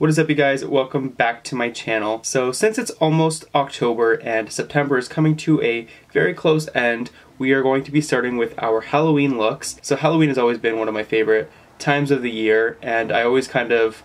What is up, you guys? Welcome back to my channel. So since it's almost October and September is coming to a very close end, we are going to be starting with our Halloween looks. So Halloween has always been one of my favorite times of the year, and I always kind of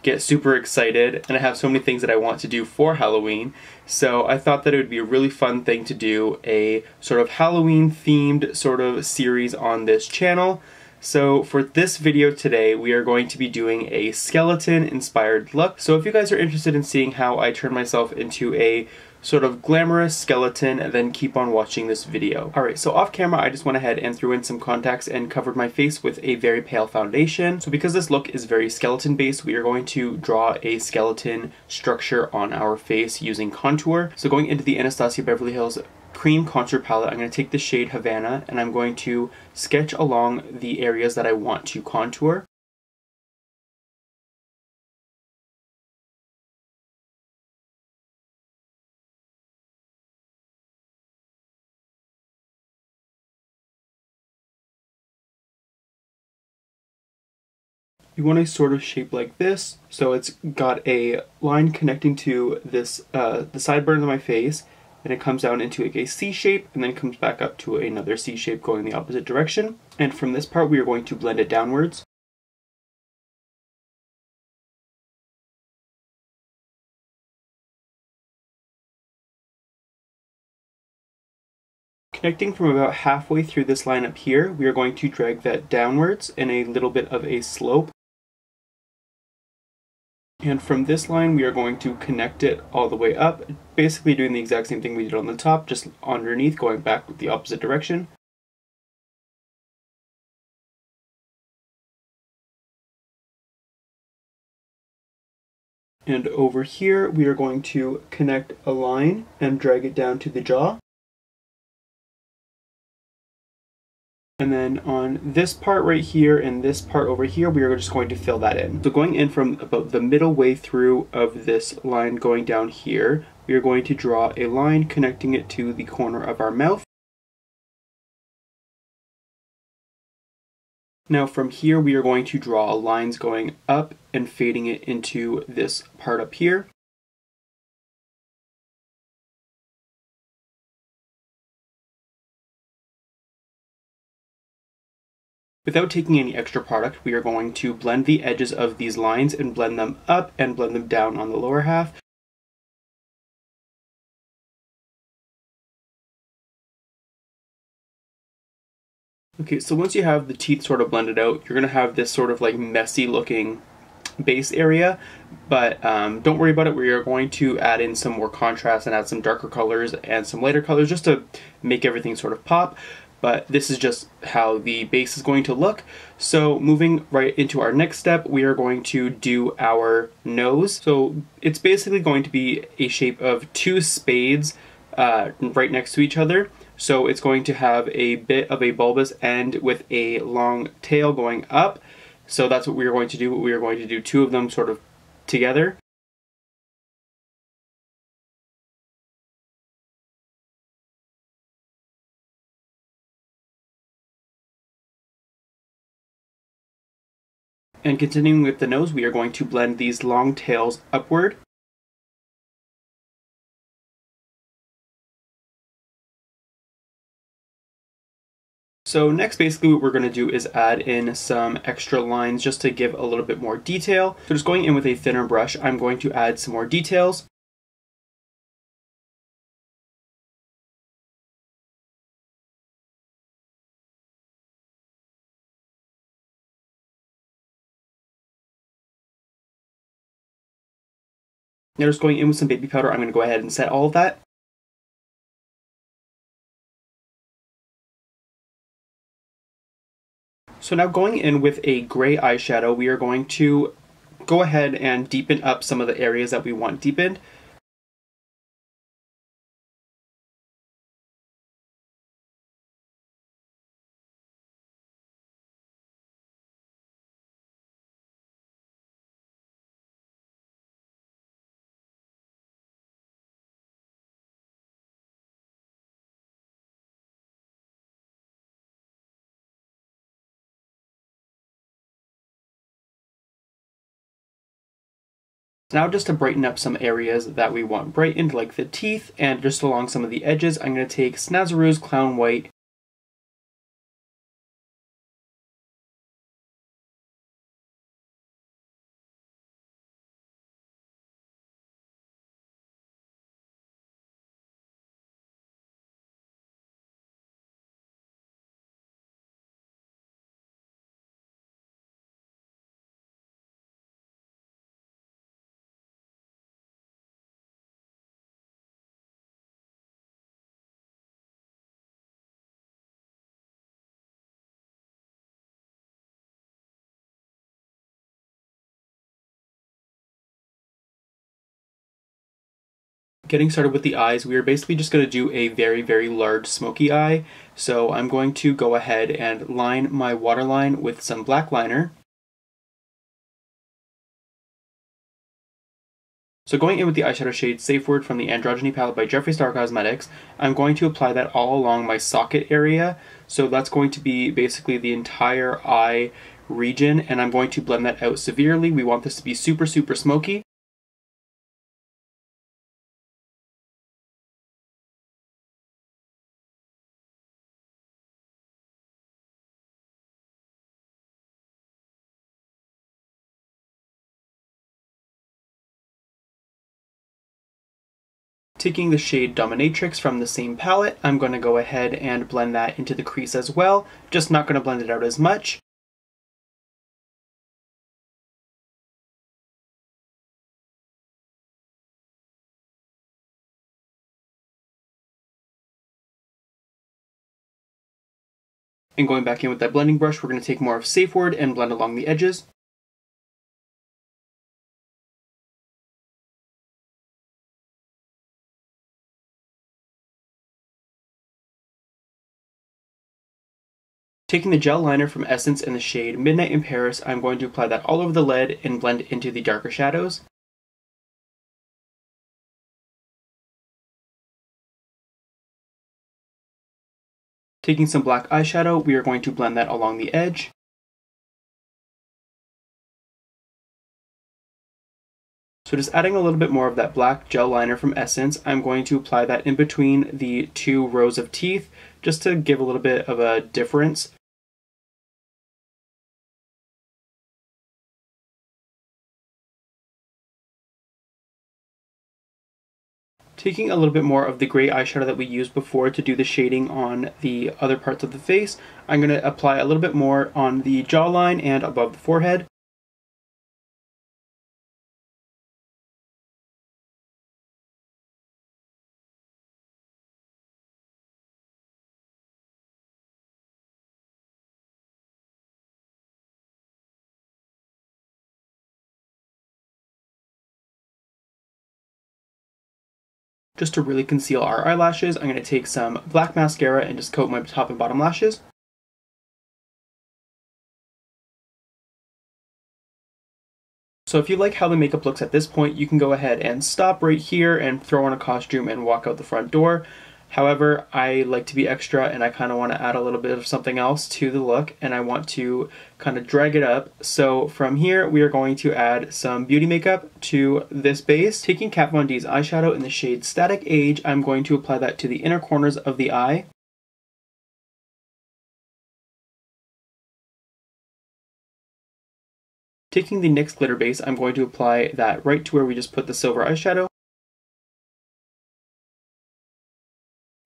get super excited, and I have so many things that I want to do for Halloween. So I thought that it would be a really fun thing to do a sort of Halloween themed sort of series on this channel. So for this video today, we are going to be doing a skeleton inspired look. So if you guys are interested in seeing how I turn myself into a sort of glamorous skeleton, then keep on watching this video. Alright, so off camera I just went ahead and threw in some contacts and covered my face with a very pale foundation. So because this look is very skeleton based, we are going to draw a skeleton structure on our face using contour. So going into the Anastasia Beverly Hills Cream Contour Palette, I'm going to take the shade Havana and I'm going to sketch along the areas that I want to contour. You want a sort of shape like this, so it's got a line connecting to this the sideburns of my face, and it comes down into like a C shape, and then comes back up to another C shape going the opposite direction. And from this part we are going to blend it downwards. Connecting from about halfway through this line up here, we are going to drag that downwards in a little bit of a slope. And from this line, we are going to connect it all the way up, basically doing the exact same thing we did on the top, just underneath, going back the opposite direction. And over here, we are going to connect a line and drag it down to the jaw. And then on this part right here and this part over here, we are just going to fill that in. So going in from about the middle way through of this line going down here, we are going to draw a line connecting it to the corner of our mouth. Now from here, we are going to draw lines going up and fading it into this part up here. Without taking any extra product, we are going to blend the edges of these lines and blend them up and blend them down on the lower half. Okay, so once you have the teeth sort of blended out, you're going to have this sort of like messy looking base area, but don't worry about it. We are going to add in some more contrast and add some darker colors and some lighter colors just to make everything sort of pop. But this is just how the base is going to look. So moving right into our next step, we are going to do our nose. So it's basically going to be a shape of two spades right next to each other. So it's going to have a bit of a bulbous end with a long tail going up. So that's what we are going to do. We are going to do two of them sort of together. And continuing with the nose, we are going to blend these long tails upward. So next, basically what we're going to do is add in some extra lines just to give a little bit more detail. So just going in with a thinner brush, I'm going to add some more details. Now just going in with some baby powder, I'm going to go ahead and set all of that. So now going in with a gray eyeshadow, we are going to go ahead and deepen up some of the areas that we want deepened. Now just to brighten up some areas that we want brightened, like the teeth, and just along some of the edges, I'm going to take Snazaroo's Clown White. Getting started with the eyes, we are basically just going to do a very large smoky eye. So I'm going to go ahead and line my waterline with some black liner. So going in with the eyeshadow shade Safe Word from the Androgyny palette by Jeffree Star Cosmetics, I'm going to apply that all along my socket area. So that's going to be basically the entire eye region, and I'm going to blend that out severely. We want this to be super smoky. Taking the shade Dominatrix from the same palette, I'm going to go ahead and blend that into the crease as well, just not going to blend it out as much. And going back in with that blending brush, we're going to take more of Safe Word and blend along the edges. Taking the gel liner from Essence in the shade Midnight in Paris, I'm going to apply that all over the lid and blend into the darker shadows. Taking some black eyeshadow, we are going to blend that along the edge. So just adding a little bit more of that black gel liner from Essence, I'm going to apply that in between the two rows of teeth, just to give a little bit of a difference. Taking a little bit more of the gray eyeshadow that we used before to do the shading on the other parts of the face, I'm going to apply a little bit more on the jawline and above the forehead. Just to really conceal our eyelashes, I'm going to take some black mascara and just coat my top and bottom lashes. So if you like how the makeup looks at this point, you can go ahead and stop right here and throw on a costume and walk out the front door. However, I like to be extra and I kind of want to add a little bit of something else to the look, and I want to kind of drag it up. So from here, we are going to add some beauty makeup to this base. Taking Kat Von D's eyeshadow in the shade Static Age, I'm going to apply that to the inner corners of the eye. Taking the NYX glitter base, I'm going to apply that right to where we just put the silver eyeshadow.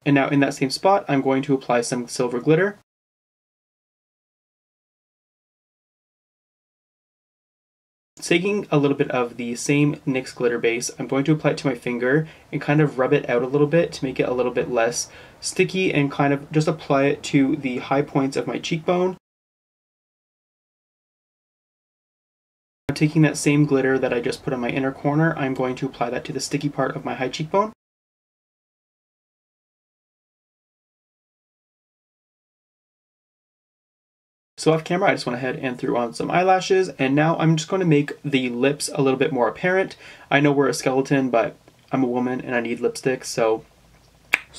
And now in that same spot, I'm going to apply some silver glitter. Taking a little bit of the same NYX glitter base, I'm going to apply it to my finger and kind of rub it out a little bit to make it a little bit less sticky, and kind of just apply it to the high points of my cheekbone. Now taking that same glitter that I just put on my inner corner, I'm going to apply that to the sticky part of my high cheekbone. So off camera, I just went ahead and threw on some eyelashes, and now I'm just going to make the lips a little bit more apparent. I know we're a skeleton, but I'm a woman and I need lipstick, so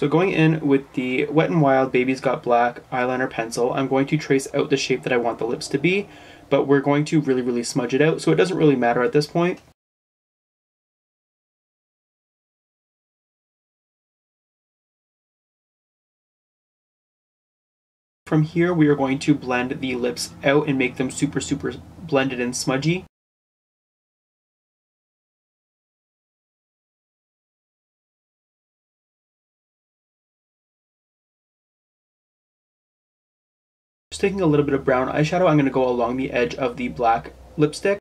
going in with the Wet n Wild Baby's Got Black eyeliner pencil, I'm going to trace out the shape that I want the lips to be, but we're going to really smudge it out, so it doesn't really matter at this point. From here, we are going to blend the lips out and make them super blended and smudgy. Just taking a little bit of brown eyeshadow, I'm going to go along the edge of the black lipstick.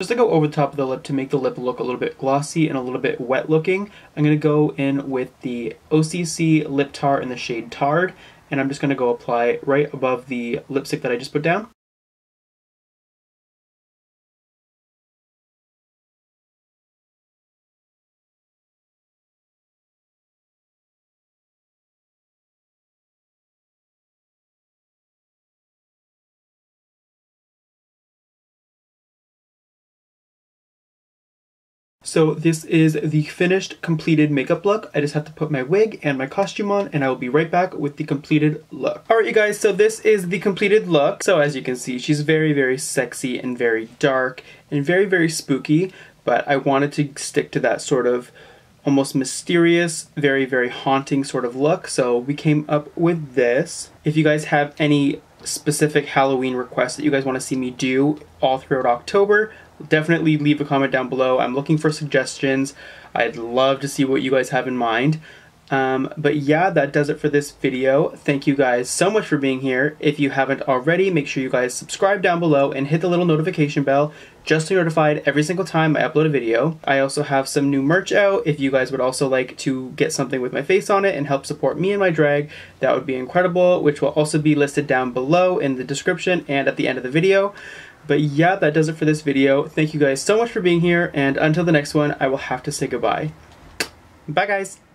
Just to go over the top of the lip to make the lip look a little bit glossy and a little bit wet looking, I'm going to go in with the OCC Lip Tar in the shade Tard, and I'm just going to go apply right above the lipstick that I just put down. So this is the finished, completed makeup look. I just have to put my wig and my costume on, and I will be right back with the completed look. Alright you guys, so this is the completed look. So as you can see, she's very sexy and very dark and very spooky, but I wanted to stick to that sort of almost mysterious, very haunting sort of look. So we came up with this. If you guys have any specific Halloween requests that you guys want to see me do all throughout October, definitely leave a comment down below. I'm looking for suggestions. I'd love to see what you guys have in mind. But yeah, that does it for this video. Thank you guys so much for being here. If you haven't already, make sure you guys subscribe down below and hit the little notification bell just to be notified every single time I upload a video. I also have some new merch out. If you guys would also like to get something with my face on it and help support me and my drag, that would be incredible, which will also be listed down below in the description and at the end of the video. But yeah, that does it for this video. Thank you guys so much for being here, and until the next one, I will have to say goodbye. Bye guys!